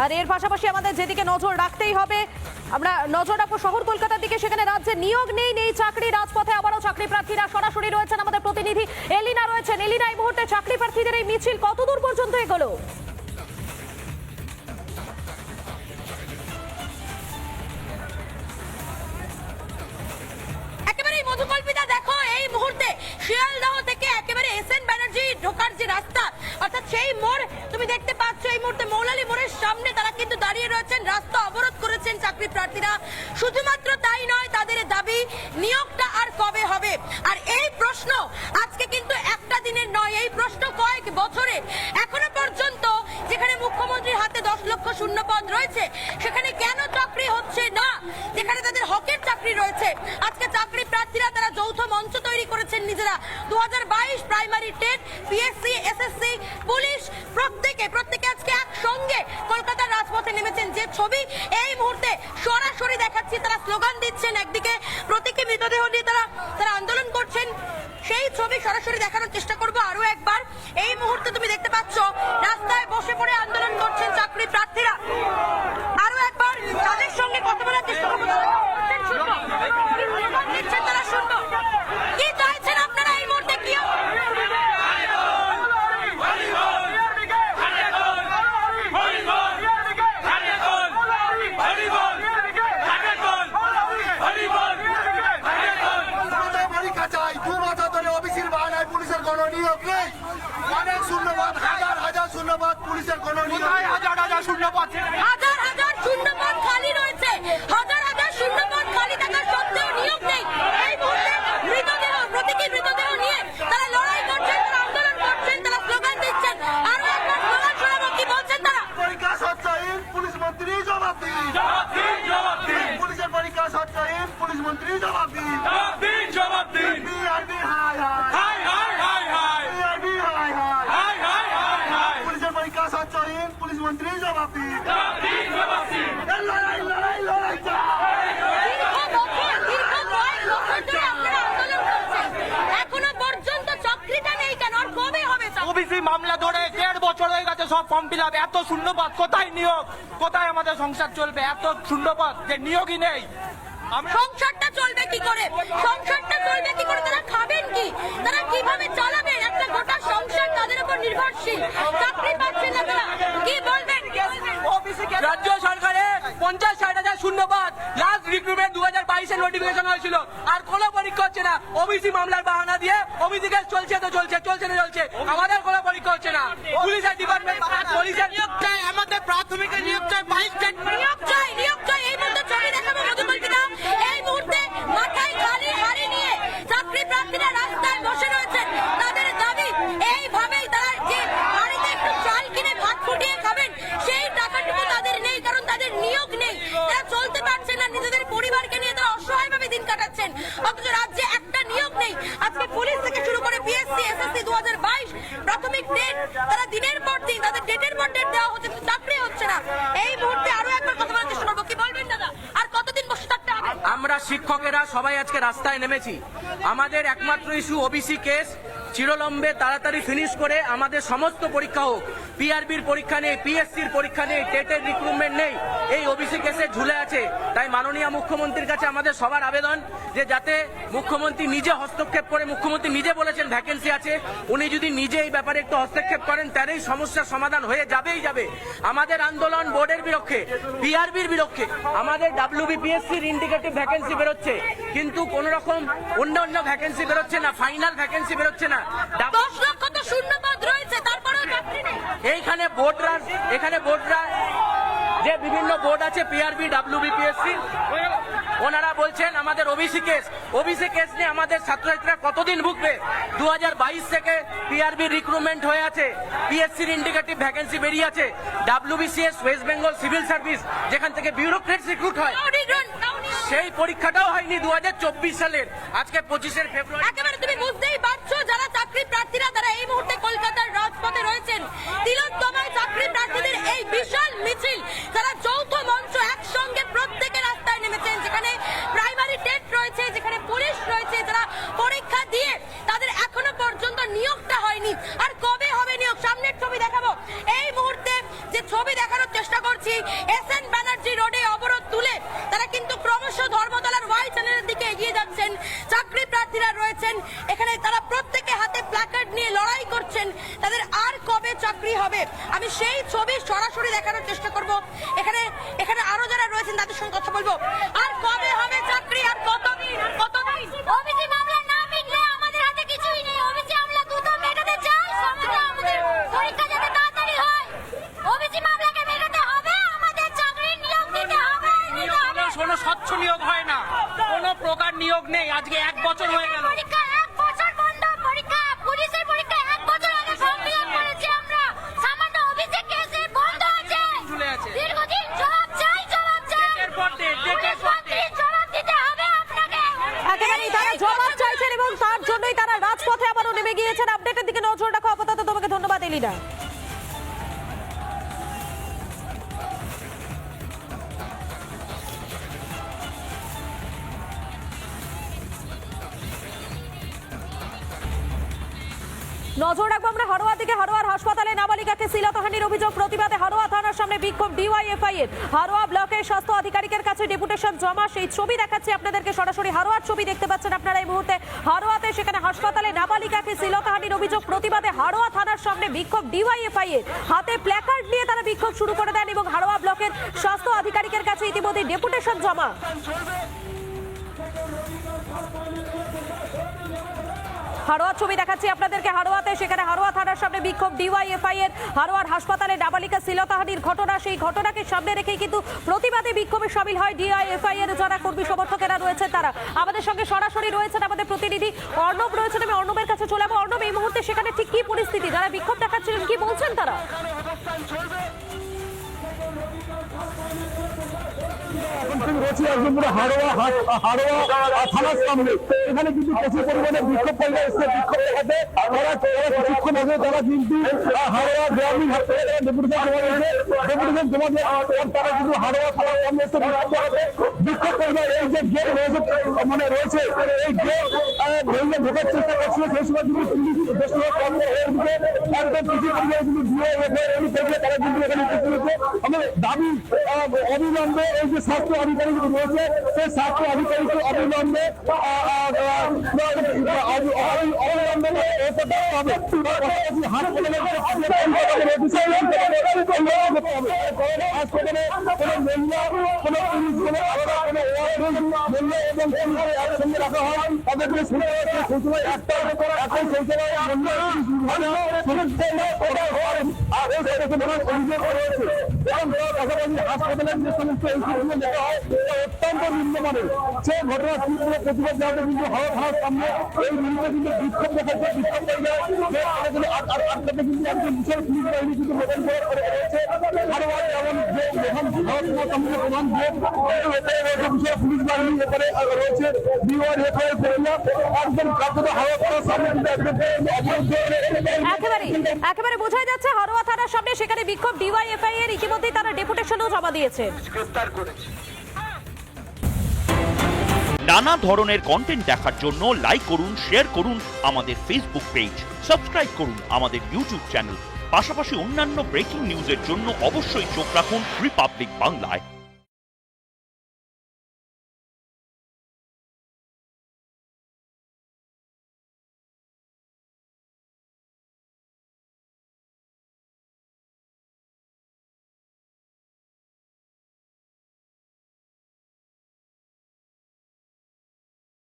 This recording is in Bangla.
আর এর পাশাপাশি আমাদের যেদিকে নজর রাখতেই হবে, আমরা নজর রাখবো শহর কলকাতার দিকে। সেখানে রাজ্যে নিয়োগ নেই চাকরি, রাজপথে আবারও চাকরি প্রার্থীরা। সরাসরি রয়েছেন আমাদের প্রতিনিধি এলিনা রয়েছেন। এলিনা, এই মুহূর্তে চাকরি প্রার্থীদের এই মিছিল কতদূর পর্যন্ত এগোলো? মধুকল্পিতা, দেখো এই মুহূর্তে শিয়ালদহ থেকে একেবারে এসএন ব্যানার্জি ঢোকার যে রাস্তা, অর্থাৎ সেই মোড় তুমি দেখতে পাচ্ছ, এই মুহূর্তে মৌলালী মোড়ের সামনে তারা কিন্তু দাঁড়িয়ে রয়েছেন, রাস্তা অবরোধ করেছেন চাকরি প্রার্থীরা। শুধুমাত্র তাই নয়, তাদের দাবি নিয়োগটা আর কবে হবে। আর এই প্রশ্ন আজকে কিন্তু একটা দিনের নয়, এই প্রশ্ন কয়েক বছরে। এখনো পর্যন্ত যেখানে মুখ্যমন্ত্রীর হাতে 10 লক্ষ শূন্য পদ রয়েছে, সেখানে কেন চাকরি হচ্ছে না? যেখানে তাদের হকের চাকরি রয়েছে, আজকে চাকরি প্রার্থীরা তারা যৌথ মঞ্চ তৈরি করেছেন নিজেরা। 2022 primary TET, PSC, SSC, police প্রত্যেকে আজকে একসঙ্গে কলকাতার রাজপথে নেমেছেন। যে ছবি এই মুহূর্তে সরাসরি দেখাচ্ছি, তারা স্লোগান দিচ্ছেন, একদিকে প্রতীকী মৃতদেহ নিয়ে তারা আন্দোলন করছেন, সেই ছবি সরাসরি দেখানোর চেষ্টা করব আরো একবার। এই মুহূর্তে তুমি দেখতে পাচ্ছ রাস্তায় বসে পড়ে আন্দোলন করছেন চাকরি প্রার্থীরা। আরো একবার তাদের সঙ্গে কথা বলার চেষ্টা করবো। তারা শুনবো কি চাইছেন আপনারা এই মুহূর্তে, কি পুলিশের কোন হাজার শূন্যপদ খালি রয়েছে, হাজার শূন্যপদ খালি থাকার সত্ত্বেও নিয়োগ নেই। এই মুহূর্তে প্রতীকী মৃতদেহ নিয়ে তারা লড়াই করছেন, তারা আন্দোলন করছেন, তারা স্লোগান দিচ্ছেন। আরো একবার স্লোগান শোনাবো, কি বলছেন তারা? পরীক্ষা সচ্চাইন, পুলিশ মন্ত্রী জবাব দিন। পুলিশের পরীক্ষা সচ্চাইন, পুলিশ মন্ত্রী জবাব দিন। BRB high high, BRB high high, পুলিশের পরীক্ষা সচ্চাইন, পুলিশ মন্ত্রী জবাব দিন। লড়াই লড়াই লড়াই এখনো পর্যন্ত চাকরিটা নেই কেন? আর কবে হবে? ওবিসি মামলা ধরে 1.5 বছর হয়ে গেছে, সব ফর্ম ফিল আপ। এত শূন্যপদ, কোথায় নিয়োগ? কোথায় আমাদের সংসার চলবে? এত শূন্যপদ যে নিয়োগই নেই। সংসারটা চলবে কি করে? তারা খাবেন কি? তারা কিভাবে চালাবেন? একটা গোটা সংসার তাদের উপর নির্ভরশীল। চাকরি পাচ্ছেন না তারা, কি বলবেন? রাজ্য সরকারের 50-60 শূন্যপদ, লাস্ট রিক্রুটমেন্ট 2022-এ নোটিফিকেশন হয়েছিল, আর কোনো পরীক্ষা হচ্ছে না। ওবিসি মামলার বাহানা দিয়ে ওবিসি কেস চলছে। আমাদের কোনো পরীক্ষা হচ্ছে না। পুলিশের ডিপার্টমেন্ট, পুলিশের নিয়োগ চাই, আমাদের প্রাথমিকের নিয়োগ চাই, 22 নিয়োগ চাই। এই মুহূর্তে ছবি দেখাবো মধুকল্পিতা, এই মুহূর্তে মাথায় খালি হাড়ি নিয়ে চাকরি প্রার্থীরা রাস্তায় বসে রয়েছেন। তাদের দাবি এইভাবেই তারা যে হাড়িতে একটু চাল কিনে ভাত ফুটিয়ে খাবেন, সেই টাকাটুকু তাদের নেই, কারণ তাদের নিয়োগ নেই। তারা চলতে পারছেন না, নিজেদের পরিবারকে নিয়ে তারা অসহায়ভাবে দিন কাটাচ্ছেন, অথচ রাজ্যে একটা নিয়োগ নেই। আজকে পুলিশ থেকে শুরু করে পিএসসি, এসএসসি 2022 প্রাথমিক টেট, তারা দিনের পর দিন তাদের ডেটের পর ডেট দেওয়া হচ্ছে, চাকরি হচ্ছে না। এই মুহূর্তে আরো একবার কথা বলার চেষ্টা করবো, কি বলবেন দাদা? আর কতদিন বসে থাকতে হবে? আমরা শিক্ষকেরা সবাই আজকে রাস্তায় নেমেছি। আমাদের একমাত্র ইস্যু ওবিসি কেস চিরলম্বে তাড়াতাড়ি ফিনিশ করে আমাদের সমস্ত পরীক্ষা হোক। পিআরবির পরীক্ষা নেই, পিএসসির পরীক্ষা নেই, টেটের রিক্রুটমেন্ট নেই, এই ওবিসি কেসে ঝুলে আছে। তাই মাননীয় মুখ্যমন্ত্রীর কাছে আমাদের সবার আবেদন যে যাতে মুখ্যমন্ত্রী নিজে হস্তক্ষেপ করে, মুখ্যমন্ত্রী নিজে বলেছেন ভ্যাকেন্সি আছে, উনি যদি নিজে এই ব্যাপারে একটু হস্তক্ষেপ করেন, তারই সমস্যার সমাধান হয়ে যাবে। আমাদের আন্দোলন বোর্ডের বিরুদ্ধে, পিআরবির বিরুদ্ধে। আমাদের ডাব্লিউবিপিএসসির ইন্ডিকেটিভ ভ্যাকেন্সি বেরোচ্ছে, কিন্তু কোন রকম অন্য ভ্যাকেন্সি বেরোচ্ছে না, ফাইনাল ভ্যাকেন্সি বেরোচ্ছে না। 10 লক্ষ তো শূন্যপদ রয়েছে, তারপরেও চাকরি নেই। এখানে বোর্ডরা যে বিভিন্ন বোর্ড আছে, পিআরবি, ডাব্লিউবিপিএসসি, ওনারা বলছেন আমাদের ওবিসি কেস নিয়ে আমাদের ছাত্রছাত্রীরা কতদিন ভুগবে। 2022 থেকে পিআরবি রিক্রুটমেন্ট হয়ে আছে, পিএসসির ইন্ডিকেটিভ ভ্যাকেন্সি বেরিয়ে আছে, WBCS West Bengal civil service, যেখান থেকে বিউরোক্রেটস রিক্রুট হয়, সেই পরীক্ষাটাও হয়নি 2024 সালের। আজকে 25 ফেব্রুয়ারি। একেবারে তুমি বুঝতেই পারছো, যারা চাকরি প্রার্থীরা তারা এই মুহূর্তে কলকাতার রাজপথে রয়েছেন। তিলোত্তমায় চাকরি প্রার্থীদের এই বিশাল মিছিল, তারা যৌথ মঞ্চ একসঙ্গে প্রত্যেকে রাস্তায় নেমেছেন। যেখানে প্রাইমারি টেট রয়েছে, যেখানে পুলিশ রয়েছে, যারা পরীক্ষা দিয়ে তাদের এখনো পর্যন্ত নিয়োগটা হয়নি। আর কবে হবে নিয়োগ? সামনের ছবি দেখাবো, এই মুহূর্তে যে ছবি দেখানোর চেষ্টা করছে পাচ্ছি এসএন ব্যানার্জি রোডে অবরোধ তুলে তারা কিন্তু ক্রমশ ধর্মতলার ওয়াই চ্যানেলের দিকে এগিয়ে যাচ্ছেন। চাকরি প্রার্থীরা রয়েছেন এখানে, তারা প্রত্যেকে হাতে প্ল্যাকার্ড নিয়ে লড়াই করছেন তাদের আর কবে চাকরি হবে। আমি সেই ছবি সরাসরি দেখানোর চেষ্টা করব। এখানে আরো যারা রয়েছেন তাদের সঙ্গে কথা বলবো। আর কবে হবে চাকরি, আর কতদিন, আর কতদিন? ওবিসি মামলা না মিটলে আমাদের হাতে কিছুই নেই। ওবিসি মামলা দ্রুত মেটাতে চাই, সমাজে আমাদের পরীক্ষা যাতে তাড়াতাড়ি হয়। ওবিসি মামলাকে মেটাতে হবে, আমাদের চাকরির নিয়োগ দিতে হবে। কোনো স্বচ্ছ নিয়োগ হয় না, কোনো প্রকার নিয়োগ নেই। আজকে 1 বছর হয়ে গেল। পরীক্ষা 1 বছর বন্ধ। পরীক্ষা, পুলিশের পরীক্ষা 1 বছর আগে ফর্ম ফিল আপ করেছি আমরা। সামান্য ওবিসি কেসে বন্ধ আছে। ঝুলে আছে। দীর্ঘদিন জবাব চাই, জবাব চাই। ডেটের পর ডেট, ডেটের পর ডেট। জবাব দিতে হবে আপনাকে। একেবারেই তারা জবাব চাইছেন এবং তার জন্যই তারা রাজপথে আবারও নেমে গিয়েছেন। আপডেটের দিকে নজর রাখো। আপাতত তোমাকে ধন্যবাদ এলিনা। নজর রাখবো আমরা হারোয়া দিকে। হারোয়ার হাসপাতালে নাবালিকাকে শ্লীলতাহানির অভিযোগ প্রতিবাদে হারোয়া থানার সামনে বিক্ষোভ ডিওয়াইএফআই এর। হারোয়া ব্লকের স্বাস্থ্য আধিকারিকের কাছে ডেপুটেশন জমা, সেই ছবি দেখাচ্ছি আপনাদেরকে। সরাসরি হারোয়ার ছবি দেখতে পাচ্ছেন আপনারা এই মুহূর্তে। হারোয়াতে সেখানে হাসপাতালে নাবালিকাকে শ্লীলতাহানির অভিযোগ প্রতিবাদে হারোয়া থানার সামনে বিক্ষোভ ডিওয়াইএফআই এর। হাতে প্ল্যাকার্ড নিয়ে তারা বিক্ষোভ শুরু করে দেন এবং হারোয়া ব্লকের স্বাস্থ্য আধিকারিকের কাছে ইতিমধ্যে ডেপুটেশন জমা। হারোয়া ছবি দেখাচ্ছি আপনাদেরকে। হারোয়াতে সেখানে হারোয়া থানার সামনে বিক্ষোভ ডিওয়াইএফআই এর। হারোয়ার হাসপাতালে নাবালিকা শ্লীলতাহানির ঘটনা, সেই ঘটনাকে সামনে রেখেই কিন্তু প্রতিবাদে বিক্ষোভে সামিল হয় ডিওয়াইএফআই এর যারা কর্মী সমর্থকেরা রয়েছেন তারা। আমাদের সঙ্গে সরাসরি রয়েছেন আমাদের প্রতিনিধি অর্ণব রয়েছেন। আমি অর্ণবের কাছে চলে যাবো। অর্ণব, এই মুহূর্তে সেখানে ঠিক কি পরিস্থিতি? যারা বিক্ষোভ দেখাচ্ছিলেন কি বলছেন তারা? রয়েছে একদম পুরো হারোয়া থানার সামনে। এখানে কিন্তু প্রচুর পরিমাণে বিক্ষোভকারীরা এসে বিক্ষোভ দেখাতে কিছুক্ষণ আগে তারা কিন্তু হারোয়া গ্রামীণ হাসপাতালে ডেপুটেশন জমা দিয়ে তারা কিন্তু হারোয়া থানার সামনে এসে বিক্ষোভকারীরা এই যে গেট রয়েছে মানে রয়েছে এই গেট ভেঙে ঢোকার চেষ্টা করছিল। সেই সময় কিন্তু একদম কিছু পরিমাণে কিন্তু তারা কিন্তু এখানে আমাদের দাবি অবিলম্বে এই যে স্বাস্থ্য আধিকারিক রয়েছে সেই স্বাস্থ্য আধিকারিককে অবিলম্বে একসঙ্গে রাখা হয় তাদেরকে একটা এখন হাসপাতালের যে সমস্ত অত্যন্ত নিম্নমানের সে ঘটনার তীব্র প্রতিবাদ জানাতে কিন্তু হাওড়া থানার সামনে এই মুহূর্তে কিন্তু বিক্ষোভ দেখাচ্ছে। বিক্ষোভকারীরা কিন্তু একজন বিশাল পুলিশ বাহিনী কিন্তু মোতায়েন করে রয়েছে। হারোয়ার যেমন প্রধান বিশাল পুলিশ বাহিনী এখানে রয়েছে। ডিওয়াইএফআই একজন কার্যত হাওড়া থানার সামনে কিন্তু একেবারে বোঝাই যাচ্ছে হারোয়া থানার সামনে সেখানে বিক্ষোভ ডিওয়াইএফআই এর। ইতিমধ্যে তারা ডেপুটেশনও জমা দিয়েছে। নানা ধরনের কন্টেন্ট দেখার জন্য লাইক করুন, শেয়ার করুন আমাদের ফেসবুক পেজ, সাবস্ক্রাইব করুন আমাদের ইউটিউব চ্যানেল। পাশাপাশি অন্যান্য ব্রেকিং নিউজের জন্য অবশ্যই চোখ রাখুন রিপাবলিক বাংলায়।